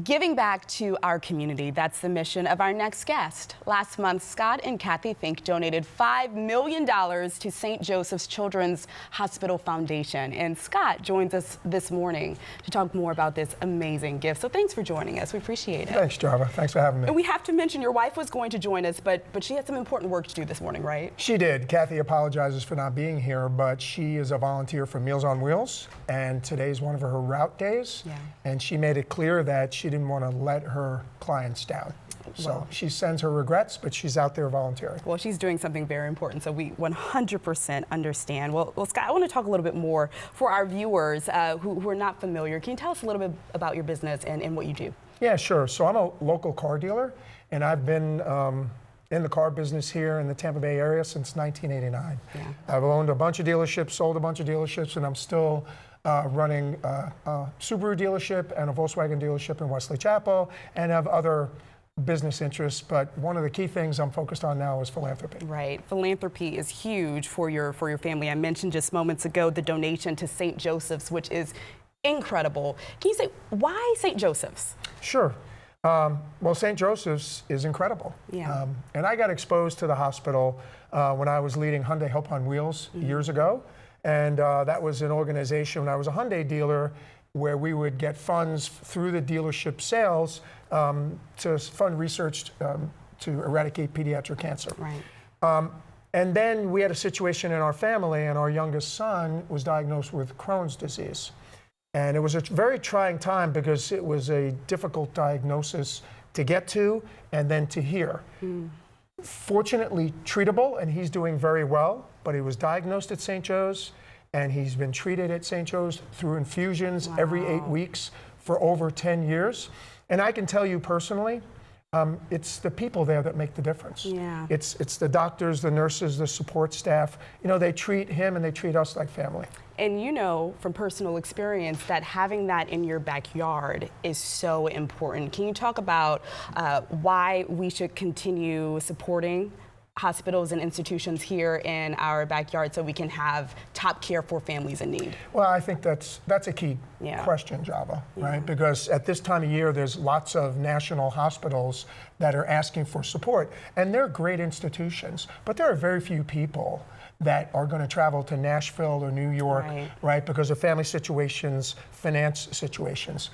Giving back to our community, that's the mission of our next guest. Last month, Scott and Kathy Fink donated $5 million to St. Joseph's Children's Hospital Foundation. And Scott joins us this morning to talk more about this amazing gift. So thanks for joining us. We appreciate it. Thanks, Java. Thanks for having me. And we have to mention your wife was going to join us, but she had some important work to do this morning, right? She did. Kathy apologizes for not being here, but she is a volunteer for Meals on Wheels, and today's one of her route days. Yeah. And she made it clear that she didn't want to let her clients down. So she sends her regrets, but she's out there volunteering. Well, she's doing something very important, so we 100% understand. Well, Scott, I want to talk a little bit more for our viewers who are not familiar. Can you tell us a little bit about your business and what you do? Yeah, sure. So I'm a local car dealer, and I've been in the car business here in the Tampa Bay area since 1989. Yeah. I've owned a bunch of dealerships, sold a bunch of dealerships, and I'm still running a Subaru dealership and a Volkswagen dealership in Wesley Chapel, and have other business interests, but one of the key things I'm focused on now is philanthropy. Right. Philanthropy is huge for your family. I mentioned just moments ago the donation to St. Joseph's, which is incredible. Can you say why St. Joseph's? Sure. Well, St. Joseph's is incredible. Yeah. And I got exposed to the hospital when I was leading Hyundai Help on Wheels years ago. And that was an organization when I was a Hyundai dealer where we would get funds through the dealership sales to fund research to eradicate pediatric cancer. Right. And then we had a situation in our family, and our youngest son was diagnosed with Crohn's disease. And it was a very trying time because it was a difficult diagnosis to get to and then to hear. Fortunately treatable, and he's doing very well, but he was diagnosed at St. Joe's, and he's been treated at St. Joe's through infusions every 8 weeks for over 10 years. And I can tell you personally, it's the people there that make the difference. Yeah. It's the doctors, the nurses, the support staff. You know, they treat him and they treat us like family. And you know from personal experience that having that in your backyard is so important. Can you talk about why we should continue supporting hospitals and institutions here in our backyard so we can have top care for families in need? Well, I think that's a key question, Java, right? Because at this time of year, there's lots of national hospitals that are asking for support, and they're great institutions, but there are very few people that are going to travel to Nashville or New York, right? Because of family situations, finance situations.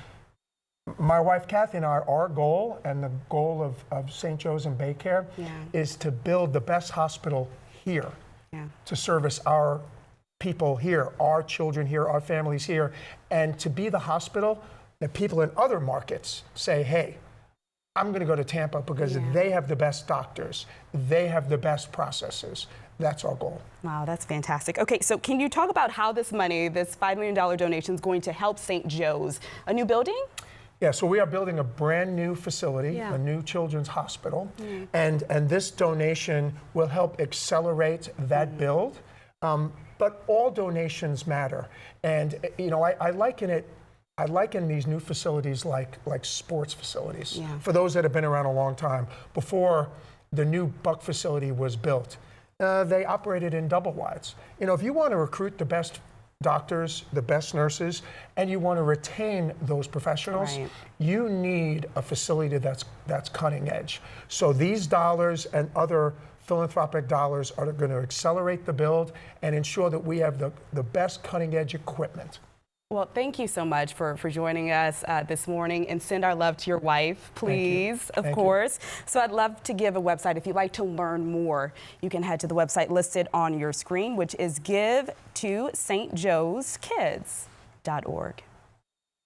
My wife, Kathy, and our goal, and the goal of St. Joe's and Baycare, is to build the best hospital here to service our people here, our children here, our families here, and to be the hospital that people in other markets say, hey, I'm going to go to Tampa because they have the best doctors, they have the best processes. That's our goal. Wow, that's fantastic. Okay, so can you talk about how this money, this $5 million donation, is going to help St. Joe's? A new building? Yeah, so we are building a brand new facility, a new children's hospital, and this donation will help accelerate that build. But all donations matter, and you know, I liken these new facilities like sports facilities. For those that have been around a long time, before the new Buck facility was built, they operated in double wides. You know, if you want to recruit the best doctors, the best nurses, and you want to retain those professionals, you need a facility that's cutting edge. So these dollars and other philanthropic dollars are going to accelerate the build and ensure that we have the best cutting edge equipment. Well, thank you so much for joining us this morning, and send our love to your wife, please, of course. So I'd love to give a website. If you'd like to learn more, you can head to the website listed on your screen, which is givetostjoeskids.org.